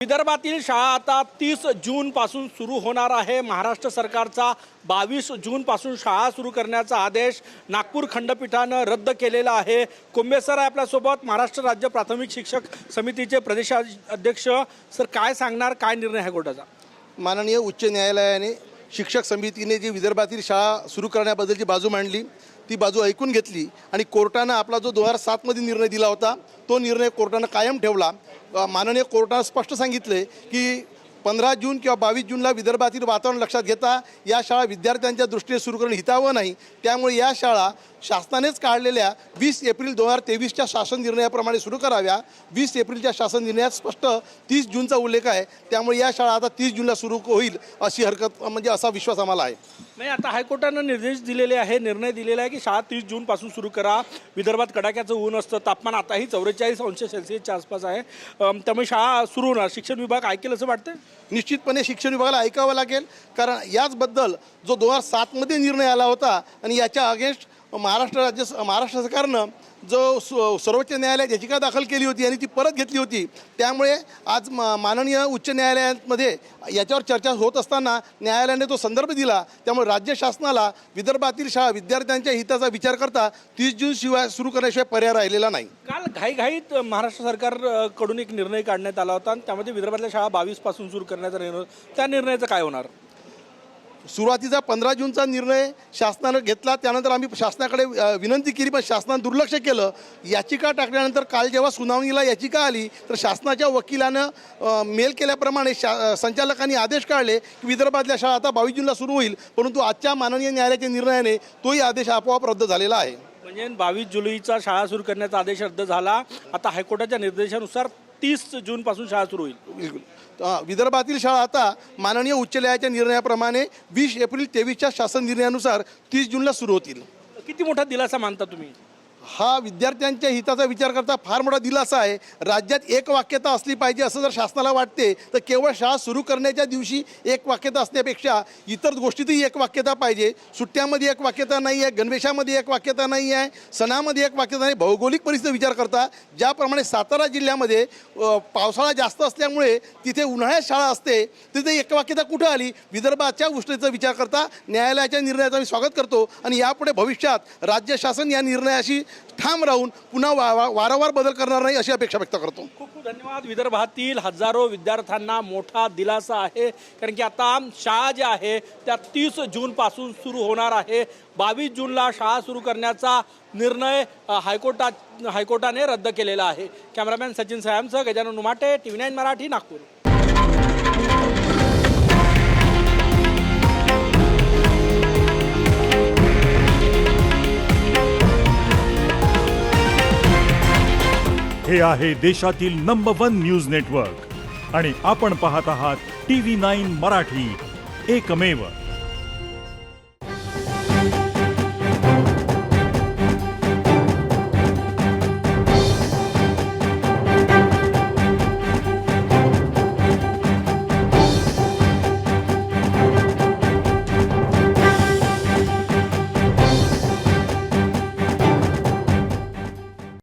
विदर्भातील शाळा आता 30 जून पासून सुरू होणार आहे। महाराष्ट्र सरकारचा 22 जून पासून शाळा सुरू करण्याचा आदेश नागपूर खंडपीठाने रद्द केलेला आहे। कुंभे सर आहे आपल्यासोबत, महाराष्ट्र राज्य प्राथमिक शिक्षक समितीचे प्रदेशाध्यक्ष। सर काय सांगणार, काय निर्णय आहे कोर्टाचा? माननीय उच्च न्यायालयाने शिक्षक समितीने जी विदर्भातील शाळा सुरू करण्याबद्दलची बाजू मांडली ती बाजू ऐकून घेतली आणि कोर्टाने आपला जो 2007 मध्ये निर्णय दिला होता तो निर्णय कोर्टाने कायम ठेवला। माननीय कोर्टाने स्पष्ट सांगितले की 15 जून किंवा 22 जूनला विदर्भातील वातावरण लक्षात घेता या शाळा विद्यार्थ्यांच्या दृष्टीने सुरू करणं हितावं नाही। त्यामुळे या शाळा शासनानेच काढलेल्या 20 एप्रिल 2023च्या शासन निर्णयाप्रमाणे सुरू कराव्या। 20 एप्रिलच्या शासन निर्णयात स्पष्ट 30 जूनचा उल्लेख आहे। त्यामुळे या शाळा आता 30 जूनला सुरू होईल अशी हरकत म्हणजे असा विश्वास आम्हाला आहे। नाही, आता हायकोर्टाने निर्देश दिलेले आहे, निर्णय दिलेला आहे की शाळा 30 जून पासून सुरू करा। विदर्भात कडाक्याचं ऊन असतं, तापमान आताही 44 अंश सेल्सिअसच्या आसपास आहे, त्यामुळे शाळा सुरू होणार। शिक्षण विभाग ऐकेल असं वाटतं? निश्चितपणे शिक्षण विभागाला ऐकावं लागेल, कारण याचबद्दल जो 2007 मध्ये निर्णय आला होता आणि याच्या अगेन्स्ट महाराष्ट्र सरकारनं जो सर्वोच्च न्यायालयात याचिका दाखल केली होती आणि ती परत घेतली होती। त्यामुळे आज माननीय उच्च न्यायालयामध्ये याच्यावर चर्चा होत असताना न्यायालयाने तो संदर्भ दिला। त्यामुळे राज्य शासनाला विदर्भातील शाळा विद्यार्थ्यांच्या हिताचा विचार करता 30 जून शिवाय सुरू करण्याशिवाय पर्याय राहिलेला नाही। काल घाईघाईत महाराष्ट्र सरकारकडून एक निर्णय काढण्यात आला होता आणि त्यामध्ये विदर्भातल्या शाळा 22 पासून सुरू करण्याचा निर्णय, त्या निर्णयाचं काय होणार? सुरुवातीचा 15 जूनचा निर्णय शासनानं घेतला, त्यानंतर आम्ही शासनाकडे विनंती केली पण शासनानं दुर्लक्ष केलं। याचिका टाकल्यानंतर काल जेव्हा सुनावणीला याचिका आली तर शासनाच्या वकिलानं मेल केल्याप्रमाणे संचालकांनी आदेश काढले की विदर्भातल्या शाळा आता 22 जूनला सुरू होईल, परंतु आजच्या माननीय न्यायालयाच्या निर्णयाने तोही आदेश आपोआप रद्द झालेला आहे। म्हणजे 22 जुलैचा शाळा सुरू करण्याचा आदेश रद्द झाला। आता हायकोर्टाच्या निर्देशानुसार 30 जून पासून शाळा सुरू होईल। बिलकुल विदर्भातील शाळा आता माननीय उच्च न्यायालयाच्या निर्णयाप्रमाणे 20 एप्रिल 23च्या शासन निर्णयानुसार 30 जूनला सुरू होतील। किती मोठा दिलासा मानता तुम्ही? हा विद्यार्थ्यांच्या हिताचा विचार करता फार मोठा दिलासा आहे। राज्यात एक वाक्यता असली पाहिजे असं जर शासनाला वाटते तर केवळ शाळा सुरू करण्याच्या दिवशी एक वाक्यता असण्यापेक्षा इतर गोष्टीतही एक वाक्यता पाहिजे। सुट्ट्यामध्ये एक वाक्यता नाही आहे, गणवेशामध्ये एक वाक्यता नाही आहे, सणामध्ये एक वाक्यता नाही। भौगोलिक परिस्थिती विचार करता ज्याप्रमाणे सातारा जिल्ह्यामध्ये पावसाळा जास्त असल्यामुळे तिथे उन्हाळ्यात शाळा असते, तिथे एक वाक्यता कुठं आली? विदर्भाच्या उष्णतेचा विचार करता न्यायालयाच्या निर्णयाचं मी स्वागत करतो आणि यापुढे भविष्यात राज्य शासन या निर्णयाशी ठाम राहून पुन्हा वारंवार बदल करणार नाही अशी अपेक्षा व्यक्त करतो। खूप खूप धन्यवाद। विदर्भातील हजारो विद्यार्थ्यांना मोठा दिलासा आहे, कारण की आता शाळा ज्या आहे त्या 30 जून पासून सुरू होणार आहे। 22 जूनला शाळा सुरू करण्याचा निर्णय हायकोर्टाने रद्द केलेला आहे। कॅमेरामॅन सचिन सयामसह गजानन उमाटे, TV9 मराठी, नागपूर। हे आहे देशातील नंबर 1 न्यूज नेटवर्क आणि आपण पाहत आहात TV9 मराठी, एकमेव।